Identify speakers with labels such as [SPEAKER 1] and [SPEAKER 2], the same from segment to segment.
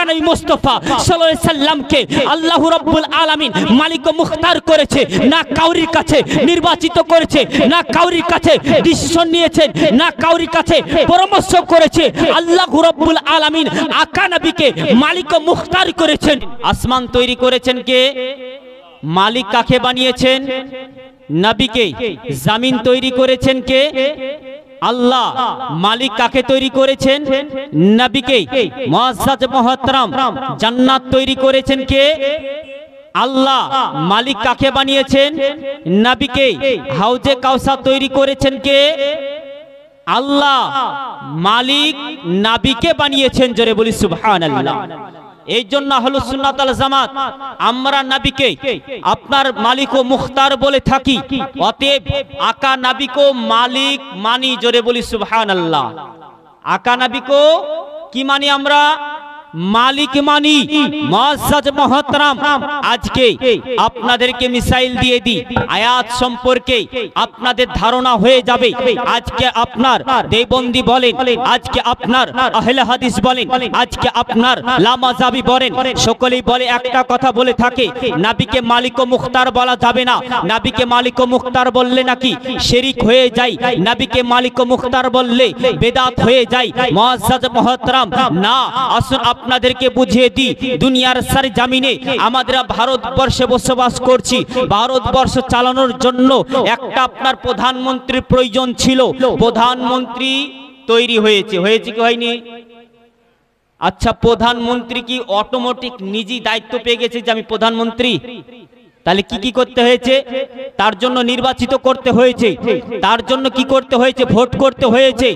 [SPEAKER 1] আকা নবী মুস্তাফা সাল্লাল্লাহু আলাইহি সাল্লামকে আল্লাহ রাব্বুল আলামিন মালিক ও মুখতার করেছে, না কাউরির কাছে নির্বাচিত করেছে, না কাউরির কাছে ডিসিশন নিয়েছেন, না কাউরির কাছে পরামর্শ করেছে। আল্লাহ রাব্বুল আলামিন আকা নবীকে মালিক ও মুখতার করেছেন। আসমান তৈরি করেছেন কে? মালিক কাকে বানিয়েছেন? নবীকে। জমিন তৈরি করেছেন কে? আল্লাহ। মালিক কাকে তৈরি করেছেন? নবীকে। মুআজ্জাজ মুহতারাম জান্নাত তৈরি করেছেন কে? আল্লাহ। মালিক কাকে বানিয়েছেন? নবীকে। হাউজে কাউসার তৈরি করেছেন কে? আল্লাহ। মালিক নবীকে বানিয়েছেন। জোরে বলি সুবহানাল্লাহ। এই জন্য আহলুস সুন্নাত ওয়াল জামাত আমরা নবীকে আপনার মালিক ও মুখতার বলে থাকি। অতএব আকা নবীকে মালিক মানি। জোরে বলি সুবহানাল্লাহ। আকা নবীকে কি মানি? আমরা মালিক মানি। মুআজ্জাজ মুহতারাম আজকে আপনাদেরকে মিসাইল দিয়ে দি আয়াত সম্পর্কে আপনাদের ধারণা হয়ে যাবে। আজকে আপনার দেওবন্দি বলেন, আজকে আপনার আহলে হাদিস বলেন, আজকে আপনার লামাযাবি বলেন, সকলেই বলে একটা কথা বলে থাকে, নবীকে মালিক ও মুখতার বলা যাবে না। নবীকে মালিক ও মুখতার বললে নাকি শিরিক হয়ে যায়, নবীকে মালিক ও মুখতার বললে বেদাত হয়ে যায়। মুআজ্জাজ মুহতারাম না, আসুন আপনাদেরকে বুঝিয়ে দি, দুনিয়ার সার জামিনে আমাদের ভারতবর্ষে বসবাস করছি। ভারতবর্ষ চালানোর জন্য একটা আপনার প্রধানমন্ত্রীর প্রয়োজন ছিল। প্রধানমন্ত্রী তৈরি হয়েছে, হয়েছে কি হয়নি? আচ্ছা, প্রধানমন্ত্রী কি অটোমেটিক নিজেই দায়িত্ব পেয়ে গেছে যে আমি প্রধানমন্ত্রী? তাহলে কি কি করতে হয়েছে? তার জন্য নির্বাচিত করতে হয়েছে, তার জন্য কি করতে হয়েছে? ভোট করতে হয়েছে,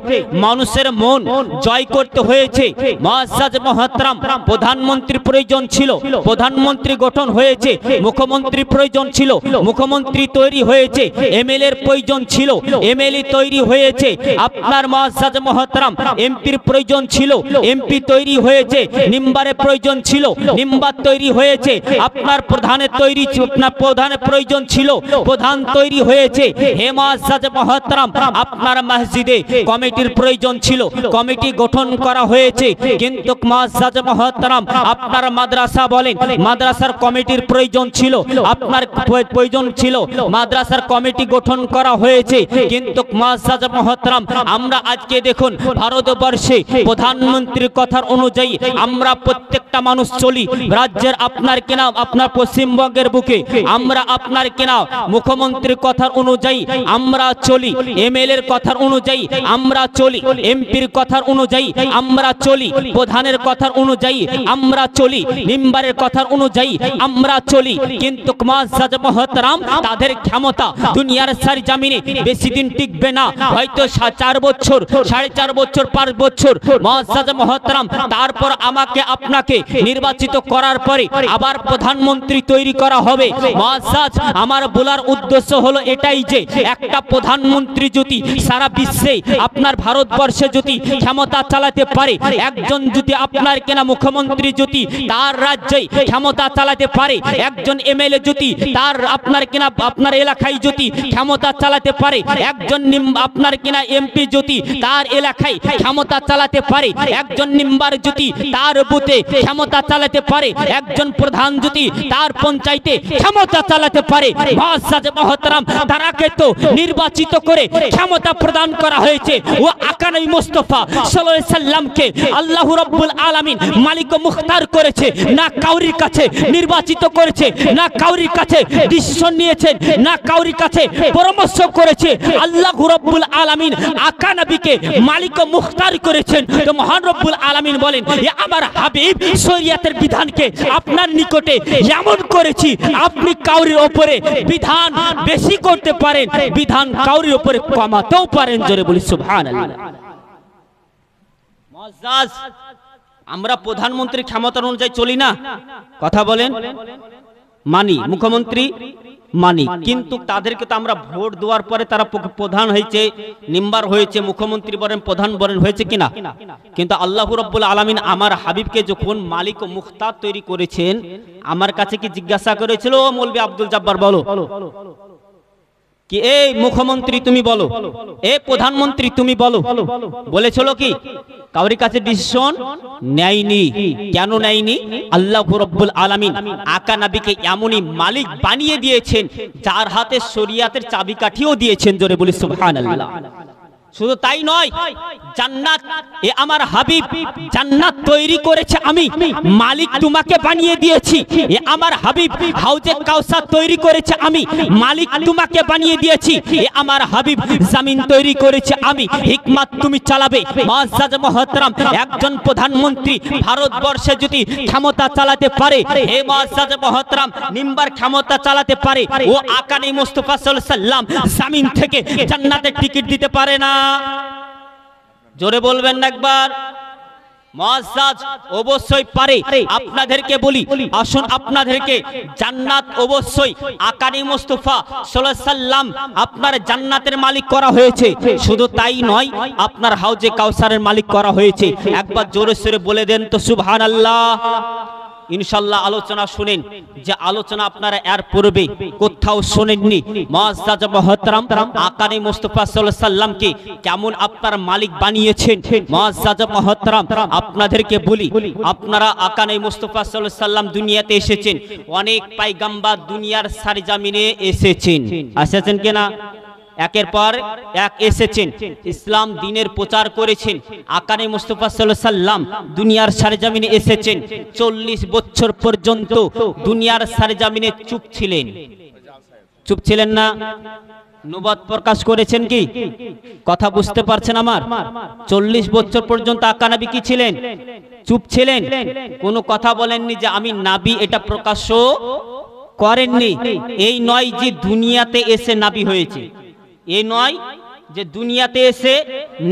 [SPEAKER 1] মানুষের মন জয় করতে হয়েছে। মুআজ্জাজ মুহতারাম প্রধানমন্ত্রীর প্রয়োজন ছিল, প্রধানমন্ত্রী গঠন হয়েছে। মুখ্যমন্ত্রী প্রয়োজন ছিল, মুখ্যমন্ত্রী তৈরি হয়েছে। এমএলএর প্রয়োজন ছিল, এমএলএ তৈরি হয়েছে। আপনার মুআজ্জাজ মুহতারাম এমপির প্রয়োজন ছিল, এমপি তৈরি হয়েছে। মেম্বারের প্রয়োজন ছিল, মেম্বার তৈরি হয়েছে। আপনার প্রধানের তৈরি আপনার প্রধানের প্রয়োজন ছিল, প্রধান তৈরি হয়েছে। হে মুআজ্জাজ মুহতারাম আপনার মসজিদে কমিটির প্রয়োজন ছিল, কমিটি গঠন করা হয়েছে। কিন্তু মুআজ্জাজ মুহতারাম আপনার মাদ্রাসা বলেন, মাদ্রাসার কমিটির প্রয়োজন ছিল, আপনার প্রয়োজন ছিল, মাদ্রাসার কমিটি গঠন করা হয়েছে। কিন্তু মুআজ্জাজ মুহতারাম আমরা আজকে দেখুন ভারতবর্ষে প্রধানমন্ত্রীর কথার অনুযায়ী আমরা প্রত্যেকটা মানুষ চলি। রাজ্যের আপনার কিনা আপনার পশ্চিমবঙ্গের বুকে আমরা আপনার কিনা মুখ্যমন্ত্রীর কথার অনুযায়ী আমরা চলি, এমএলএর কথার অনুযায়ী আমরা চলি, এমপির কথার অনুযায়ী আমরা চলি, প্রধানের কথার অনুযায়ী আমরা চলি, মেম্বারের কথার অনুযায়ী আমরা চলি। কিন্তু মুআজ্জাজ মুহতারাম তাদের ক্ষমতা দুনিয়ার সার জামিনে বেশি দিন টিকবে না, হয়তো 4 বছর, 4.5 বছর, 5 বছর। মুআজ্জাজ মুহতারাম তারপর আমাকে আপনাকে নির্বাচিত করার পরে আবার প্রধানমন্ত্রী তৈরি করা হবে। মুআজ্জাজ আমার বলার উদ্দেশ্য হলো এটাই যে একটা প্রধানমন্ত্রী যদি সারা বিশ্বে আপনার ভারতবর্ষে যদি ক্ষমতা চালাতে পারে, একজন যদি আপনার কেনা মুখ্যমন্ত্রী যদি তার রাজ্যে ক্ষমতা চালাতে পারে, একজন এমএলএ যদি তার আপনার কেনা আপনার এলাকায় যদি ক্ষমতা চালাতে পারে, একজন আপনার কেনা এমপি যদি তার এলাকায় ক্ষমতা চালাতে পারে, একজন মেম্বার যদি তার বুথে ক্ষমতা চালাতে পারে, একজন প্রধান যদি তার পঞ্চায়েতে ক্ষমতা চালাতে পারে, মুআজ্জাজ মুহতারাম তারাকে তো নির্বাচিত করে ক্ষমতা প্রদান করা হয়েছে। ও আকা নবী মুস্তাফা সাল্লাল্লাহু আলাইহি সাল্লামকে আল্লাহ রাব্বুল আলামিন মালিক ও মুখতার করেছে, না কাউরির কাছে নির্বাচিত করেছে, না কাউরির কাছে ডিসিশন নিয়েছেন, না কাউরির কাছে পরামর্শ করেছে। আল্লাহ রাব্বুল আলামিন আকা নবীকে মালিক ও মুখতার করেছেন। তো মহান রব্বুল আলামিন বলেন, এ আমার হাবিব শরীয়তের বিধানকে আপনার নিকটে এমন করেছি আপনি কাউরির উপরে বিধান বেশি করতে পারেন, বিধান কাউরির উপরে কমাতেও পারেন। জোরে বলি সুবহানাল্লাহ। মুআজ্জাজ আমরা প্রধানমন্ত্রীর ক্ষমতার অনুযায়ী চলি না, কথা বলেন, মানি, মুখ্যমন্ত্রী মানি, কিন্তু তাদেরকে তো আমরা ভোট দেওয়ার পরে তারা প্রধান হয়েছে, মেম্বার হয়েছে, মুখ্যমন্ত্রী বলেন, প্রধান বলেন, হয়েছে কিনা? কিন্তু আল্লাহ রাব্বুল আলামিন আমার হাবিবকে যখন মালিক ও মুখতার তৈরি করেছেন, আমার কাছে কি জিজ্ঞাসা করেছিল, ও মৌলভী আব্দুল জব্বার বলো কি এই মুখ্যমন্ত্রী তুমি বলো, এ প্রধানমন্ত্রী তুমি বলো, বলেছিল কি? কাউরি কাছে ডিসিশন নেয়নি। কেন নেয়নি? আল্লাহ রাব্বুল আলামিন আকা নবীকে এমনই মালিক বানিয়ে দিয়েছেন যার হাতে শরিয়াতের চাবিকাঠিও দিয়েছেন। জোরে বলি সুবহানাল্লাহ। শুধু তাই নয়, জান্নাত, এ আমার হাবিব জান্নাত তৈরি করেছে আমি, মালিক তোমাকে বানিয়ে দিয়েছি। এ আমার হাবিব হাউজে কাউসার তৈরি করেছে আমি, মালিক তোমাকে বানিয়ে দিয়েছি। এ আমার হাবিব জমিন তৈরি করেছে আমি, হিকমত তুমি চালাবে। মুআজ্জাজ মুহতারাম, একজন প্রধানমন্ত্রী ভারতবর্ষে যদি ক্ষমতা চালাতে পারে, হে মুআজ্জাজ মুহতারাম, নিম্বার ক্ষমতা চালাতে পারে, ও আকানি মুস্তাফা সাল্লাল্লাহু আলাইহি সাল্লাম জমিন থেকে জান্নাতের টিকিট দিতে পারে না। জোরে বলবেন না একবার? মুআজ্জাজ অবশ্যই পারে। আপনাদেরকে বলি, আসুন আপনাদেরকে জান্নাত অবশ্যই আকানি মুস্তাফা সাল্লাল্লাহু আলাইহি সাল্লাম আপনার জান্নাতের মালিক করা হয়েছে। শুধু তাই নয়, আপনার হাউজে কাউসারের মালিক করা হয়েছে। একবার জোরে সোরে বলে দেন তো সুবহানাল্লাহ। ইনশাআল্লাহ আলোচনা শুনেন, যে আলোচনা আপনারা এর পূর্বে কোথাও শুনেননি। মুআজ্জাজ মুহতারাম, আকানি মুস্তাফা সাল্লাল্লাহু আলাইহি সাল্লামকে কেমন আপনার মালিক বানিয়েছেন। মুআজ্জাজ মুহতারাম, আপনাদেরকে বলি, আপনারা আকানি মুস্তাফা সাল্লাল্লাহু আলাইহি সাল্লাম দুনিয়াতে এসেছেন, অনেক পয়গম্বর দুনিয়ার সরজমিনে এসেছেন। এসেছেন কিনা? একের পর এক এসেছেন, ইসলাম দ্বীনের প্রচার করেছেন। আকানি মুস্তাফা সাল্লাল্লাহু আলাইহি সাল্লাম দুনিয়ার সরজমিনে এসেছেন, 40 বছর পর্যন্ত দুনিয়ার সরজমিনে চুপ ছিলেন। চুপ ছিলেন না? নবুয়ত প্রকাশ করেছেন কি? কথা বুঝতে পারছেন আমার? 40 বছর পর্যন্ত আকা নবী কি ছিলেন? চুপ ছিলেন। কোনো কথা বলেননি যে আমি নবী, এটা প্রকাশ্য করেননি। এই নয় যে দুনিয়াতে এসে নবী হয়েছে, এই নয় যে দুনিয়াতে এসে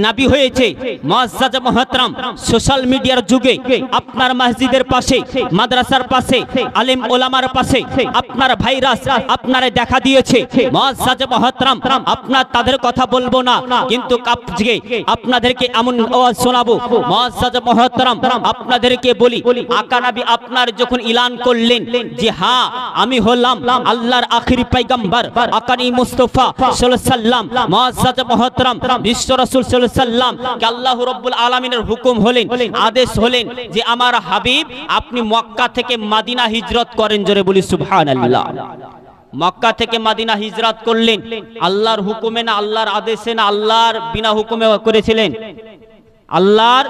[SPEAKER 1] নবী হয়েছে। মুআজ্জাজ মুহতারাম, সোশ্যাল মিডিয়ার যুগে আপনার মসজিদের পাশে, মাদ্রাসার পাশে, আলেম ওলামার পাশে আপনার ভাইরাস আপনারে দেখা দিয়েছে। মুআজ্জাজ মুহতারাম, আপনার তাদের কথা বলবো না, কিন্তু আজকে আপনাদেরকে এমন আওয়াজ শোনাবো। মুআজ্জাজ মুহতারাম, আপনাদেরকে বলি, আকা নবী আপনার যখন এলান করলেন যে হ্যাঁ আমি হলাম আল্লাহর আখিরি পয়গম্বর আকানি মুস্তাফা সাল্লাল্লাহু আলাইহি সাল্লাম, মুআজ্জাজ মুহতারাম, বিশ্ব রাসূল সাল্লাল্লাহু আলাইহি সাল্লাম কে আল্লাহ রাব্বুল আলামিনের হুকুম হলেন, আদেশ হলেন যে আমার হাবিব আপনি মক্কা থেকে মদিনা হিজরত করেন। জোরে বলি সুবহানাল্লাহ। মক্কা থেকে মদিনা হিজরত করলেন আল্লাহর হুকুমে না আল্লাহর আদেশে না আল্লাহর বিনা হুকুমে করেছিলেন? আল্লাহর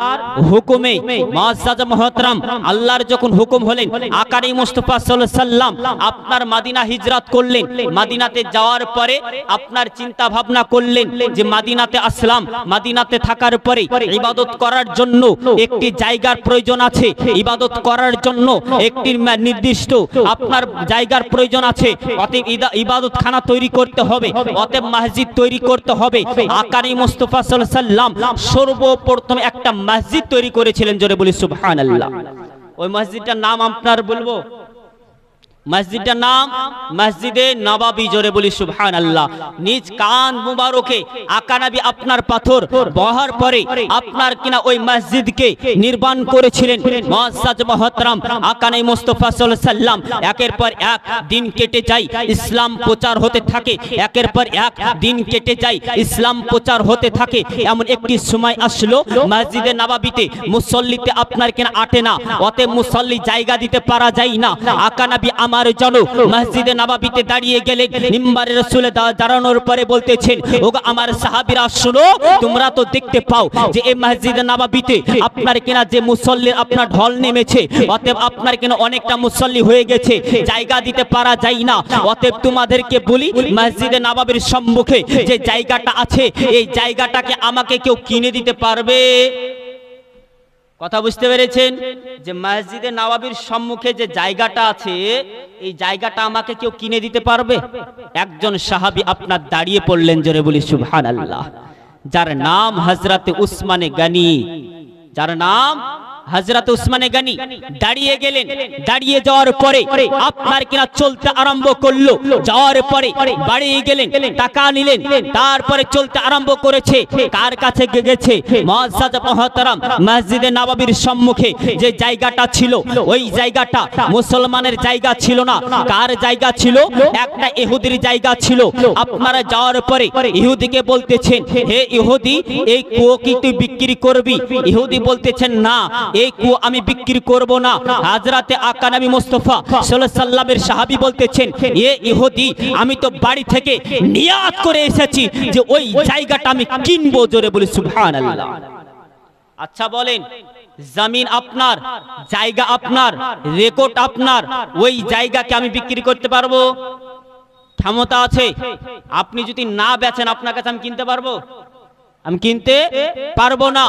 [SPEAKER 1] হুকুমে। মুআজ্জাজ মুহতারাম, আল্লাহর যখন হুকুম হলেন, আকানি মুস্তাফা সাল্লাল্লাহু আলাইহি সাল্লাম আপনার মদিনা হিজরত করলেন। মদিনাতে যাওয়ার পরে আপনার চিন্তা ভাবনা করলেন যে মদিনাতে আসলাম, মদিনাতে থাকার পরে ইবাদত করার জন্য একটি জায়গার প্রয়োজন আছে, ইবাদত করার জন্য একটি নির্দিষ্ট আপনার জায়গার প্রয়োজন আছে। অতএব ইবাদতখানা তৈরি করতে হবে, অতএব মসজিদ তৈরি করতে হবে। আকানি মুস্তাফা সাল্লাল্লাহু আলাইহি সাল্লাম সর্বপ্রথম একটা মসজিদ তৈরি করেছিলেন। জোরে বলি সুবহানাল্লাহ। ওই মসজিদটার নাম আপনার বলবো, মসজিদটার নাম মসজিদে নববী। জোরে বলি সুবহানাল্লাহ। নিজ কান মুবারকে আকা নবী আপনার পাথর বহার পরে আপনার কিনা ওই মসজিদকে নির্মাণ করেছিলেন। মুআজ্জাজ মুহতারাম, আকানি মুস্তাফা সাল্লাল্লাহু আলাইহি সাল্লাম একের পর এক দিন কেটে যায়, ইসলাম প্রচার হতে থাকে। একের পর এক দিন কেটে যায়, ইসলাম প্রচার হতে থাকে। এমন একটি সময় আসলো মসজিদে নববীতে মুসল্লিতে আপনার কিনা আটে না, অতএব মুসল্লি জায়গা দিতে পারা যায় না। আকা নবী আমার জন মসজিদে নববীতে দাঁড়িয়ে গেলেন, মিম্বারে রাসূলে দাঁড়ানোর পরে বলতেছেন, ওগো আমার সাহাবীরা শুনো, তোমরা তো দেখতে পাও যে এই মসজিদে নববীতে আপনার কিনা যে মুসল্লির আপনার ঢল নেমেছে, অতএব আপনার কিনা অনেকটা মুসল্লি হয়ে গেছে, জায়গা দিতে পারা যায় না। অতএব তোমাদেরকে বলি, মসজিদে নববীর সম্মুখে যে জায়গাটা আছে, এই জায়গাটাকে আমাকে কেউ কিনে দিতে পারবে? কথা বুঝতে পেরেছেন? যে মসজিদে নববীর সম্মুখে যে জায়গাটা আছে, এই জায়গাটা আমাকে কেউ কিনে দিতে পারবে? একজন সাহাবী আপনার দাঁড়িয়ে পড়লেন। জোরে বলি সুবহানাল্লাহ। যার নাম হযরত উসমানে গনি, যার নাম হযরত উসমানে গনি দাঁড়িয়ে গেলেন। দাঁড়িয়ে যাওয়ার পরে আপনার কিনা চলতে আরম্ভ করলো। যাওয়ার পরে বাড়িয়ে গেলেন, টাকা নিলেন, তারপরে চলতে আরম্ভ করেছে। কার কাছে গেছে? মুআজ্জাজ মুহতারাম মসজিদে নববীর সম্মুখে যে জায়গাটা ছিল, ওই জায়গাটা মুসলমানের জায়গা ছিল না। কার জায়গা ছিল? একটা ইহুদির জায়গা ছিল। আপনারা যাওয়ার পরে ইহুদিকে বলতেছেন, হে ইহুদি, এই কুয়ো কি তুই বিক্রি করবি? ইহুদি বলতেছেন, না, এই কুয়ো আমি বিক্রি করব না। হযরতে আকা নবী মুস্তাফা সাল্লাল্লাহু আলাইহি সাল্লামের সাহাবী বলতেছেন, এ ইহুদি, আমি তো বাড়ি থেকে নিয়াত করে এসেছি যে ওই জায়গাটা আমি কিনবো। জোরে বলি সুবহানাল্লাহ। আচ্ছা বলেন, জমিন আপনার, জায়গা আপনার, রেকর্ড আপনার, ওই জায়গাকে আমি বিক্রি করতে পারবো? ক্ষমতা আছে? আপনি যদি না বেচেন আপনার কাছে আমি কিনতে পারবো? আমি কিনতে পারবো না।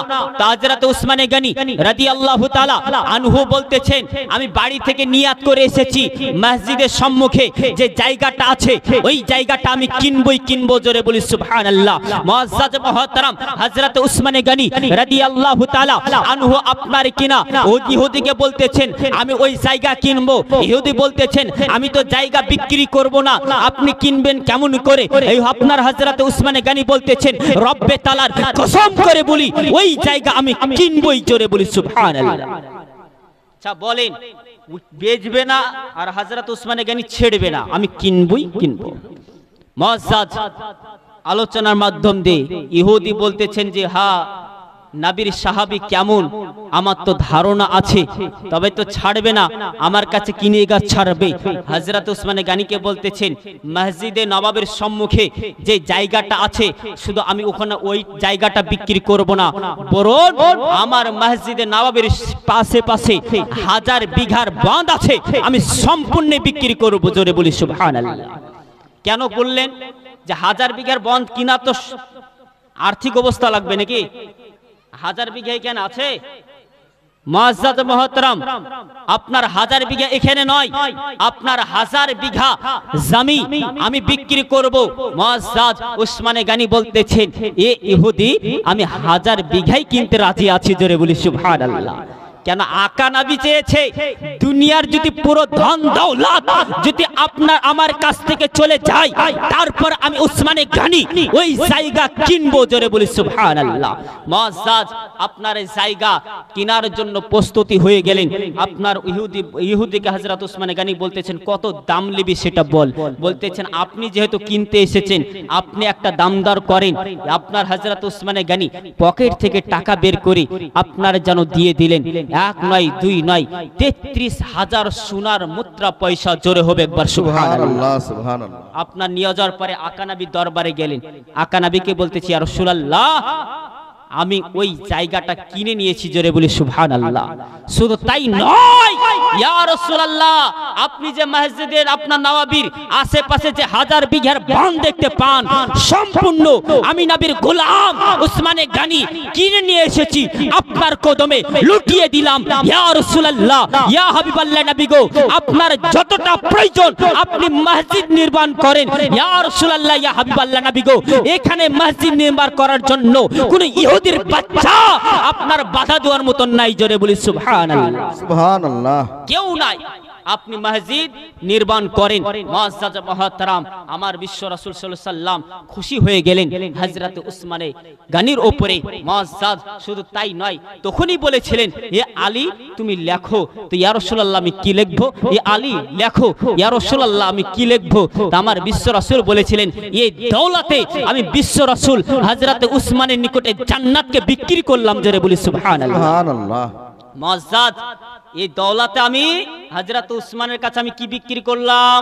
[SPEAKER 1] হযরত উসমানে গনি রাদিয়াল্লাহু তাআলা আনহু বলতেছেন, আমি বাড়ি থেকে নিয়াত করে এসেছি মসজিদের সম্মুখে যে জায়গাটা আছে ওই জায়গাটা আমি কিনবই কিনবো। জোরে বলি সুবহানাল্লাহ। মুআজ্জাজ মুহতারাম হযরত উসমানে গনি রাদিয়াল্লাহু তাআলা আনহু আপনার কিনা ওই ইহুদিকে বলতেছেন, আমি ওই জায়গা কিনবো। ইহুদি বলতেছেন, আমি তো জায়গা বিক্রি করব না, আপনি কিনবেন কেমন করে? এই আপনার হযরত উসমানে গনি বলতেছেন, রব্বে তাআলা কসম করে বলি ওই জায়গা আমি কিনবই। জোরে বলি সুবহানাল্লাহ। আচ্ছা বলেন, বেচবে না আর হযরত উসমানে গনি ছেড়বে না, আমি কিনবই কিনবো। মুআজ্জাজ আলোচনার মাধ্যম দিয়ে ইহুদি বলতেছেন যে, হ্যাঁ, নবীর সাহাবী কেমন আমার তো ধারণা আছে, তবে তো ছাড়বে না, আমার কাছে কিনে গা ছাড়বে। হযরত উসমানে গনিকে বলতেছেন, মসজিদে নববীর সম্মুখে যে জায়গাটা আছে শুধু আমি ওখানে ওই জায়গাটা বিক্রি করব না, বরং আমার মসজিদে নববীর পাশে পাশে 1000 বিঘার বাঁধ আছে, আমি সম্পূর্ণ বিক্রি করব। জোরে বলি সুবহানাল্লাহ। কেন বললেন যে 1000 বিঘার বাঁধ কিনা তো আর্থিক অবস্থা লাগবে নাকি? 1000 বিঘা কেন আছে? মুআজ্জাজ মুহতারাম, আপনার 1000 বিঘা এখানে নয়, আপনার 1000 বিঘা জমি আমি বিক্রি করব। মুআজ্জাজ উসমানে গনি বলতেছেন, এ ইহুদি, আমি 1000 বিঘাই কিনতে রাজি আছি। জোরে বলি সুবহানাল্লাহ। কেন? আকা নবী চেয়েছে দুনিয়ার যদি পুরো ধন দৌলত যদি আপনার আমার কাছ থেকে চলে যায়, তারপর আমি উসমানে গনি ওই জায়গা কিনবো। জোরে বলি সুবহানাল্লাহ। মুআজ্জাজ আপনার এই জায়গা কেনার জন্য প্রস্তুতি হয়ে গেলেন। আপনার ইহুদিকে হযরত উসমানে গনি বলতেছেন, কত দাম নিবি সেটা বল। বলতেছেন, আপনি যেহেতু কিনতে এসেছেন, আপনি একটা দামদার করেন। আপনার হযরত উসমানে গনি পকেট থেকে টাকা বের করে আপনার যেন দিয়ে দিলেন। 1 নয় 2 নয় 33,000 সোনার মুদ্রা পয়সা। জোরে হবে একবার সুবহানাল্লাহ। সুবহানাল্লাহ। আপনার নিয়ে যাওয়ার পরে আকা নবী দরবারে গেলেন। আকা নবীকে বলতেছি, ইয়া রাসূলুল্লাহ, আমি ওই জায়গাটা কিনে নিয়েছি। জোরে বলি সুবহানাল্লাহ। শুধু তাই নয়, ইয়া রাসূলুল্লাহ, আপনি যে মসজিদের আপনার নববীর আশেপাশে যে 1000 বিঘার বাঁধ দেখতে পান, সম্পূর্ণ আমি নবীর গোলাম উসমানে গনি কিনে নিয়ে এসেছি, আপনার কদমে লুটিয়ে দিলাম। ইয়া রাসূলুল্লাহ, ইয়া হাবিবাল্লাহ নবী গো, আপনার যতটা প্রয়োজন আপনি মসজিদ নির্মাণ করেন। ইয়া রাসূলুল্লাহ, ইয়া হাবিবাল্লাহ নবী গো, এখানে মসজিদ নির্মাণ করার জন্য কোন ইহুদির বাচ্চা আপনার বাধা দেওয়ার মত নাই। জোরে বলি সুবহানাল্লাহ। সুবহানাল্লাহ। কেউ নাই, আপনি মসজিদ নির্মাণ করেন। মুআজ্জাজ মুহতারাম আমার বিশ্ব রাসূল সাল্লাল্লাহু আলাইহি সাল্লাম খুশি হয়ে গেলেন হযরত উসমানে গনির উপরে। মুআজ্জাজ শুধু তাই নয়, তখনই বলেছিলেন, এ আলী তুমি লেখো। তো ইয়া রাসূলুল্লাহ, আমি কি লিখবো? এ আলী লেখো। ইয়া রাসূলুল্লাহ, আমি কি লিখবো? তো আমার বিশ্ব রাসূল বলেছিলেন, এই দৌলতে আমি বিশ্ব রাসূল হযরত উসমানের নিকটে জান্নাতকে বিক্রি করলাম। জোরে বলি সুবহানাল্লাহ। সুবহানাল্লাহ। মুআজ্জাজ, এই দৌলতে আমি হযরত উসমানের কাছে আমি কি বিক্রি করলাম?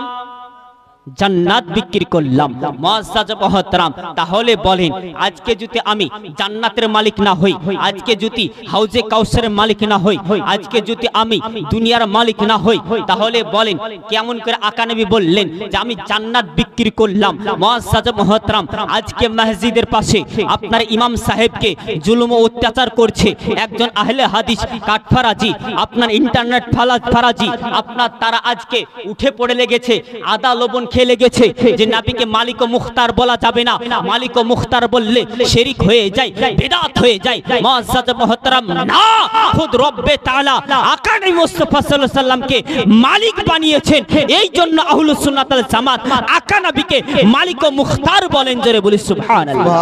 [SPEAKER 1] জান্নাত বিক্রি করলাম। মুআজ্জাজ মুহতারাম, তাহলে বলেন, আজকে যদি আমি জান্নাতের মালিক না হই, আজকে যদি হাউজে কাউসারের মালিক না হই, আজকে যদি আমি দুনিয়ার মালিক না হই, তাহলে বলেন কেমন করে আকা নবী বললেন যে আমি জান্নাত বিক্রি করলাম? মুআজ্জাজ মুহতারাম, আজকে মসজিদের পাশে আপনার ইমাম সাহেবকে জুলুম ও অত্যাচার করছে একজন আহলে হাদিস কাঠফারাজি, আপনার ইন্টারনেট ফারাজি, আপনার তারা আজকে উঠে পড়ে লেগেছে, আদা লবণ খেলে গেছে যে নবীকে মালিক ও মুখতার বলা যাবে না, মালিক ও মুখতার বললে শিরক হয়ে যায়, বিদআত হয়ে যায়। মুআজ্জাজ মুহতারাম, না, খুদ রব্বে তাআলা আকা নবী মুস্তাফা সাল্লাল্লাহু আলাইহি সাল্লামকে মালিক বানিয়েছেন। এই জন্য আহলুস সুন্নাত ওয়াল জামাত আকা নবীকে মালিক ও মুখতার বলেন। জোরে বলি সুবহানাল্লাহ।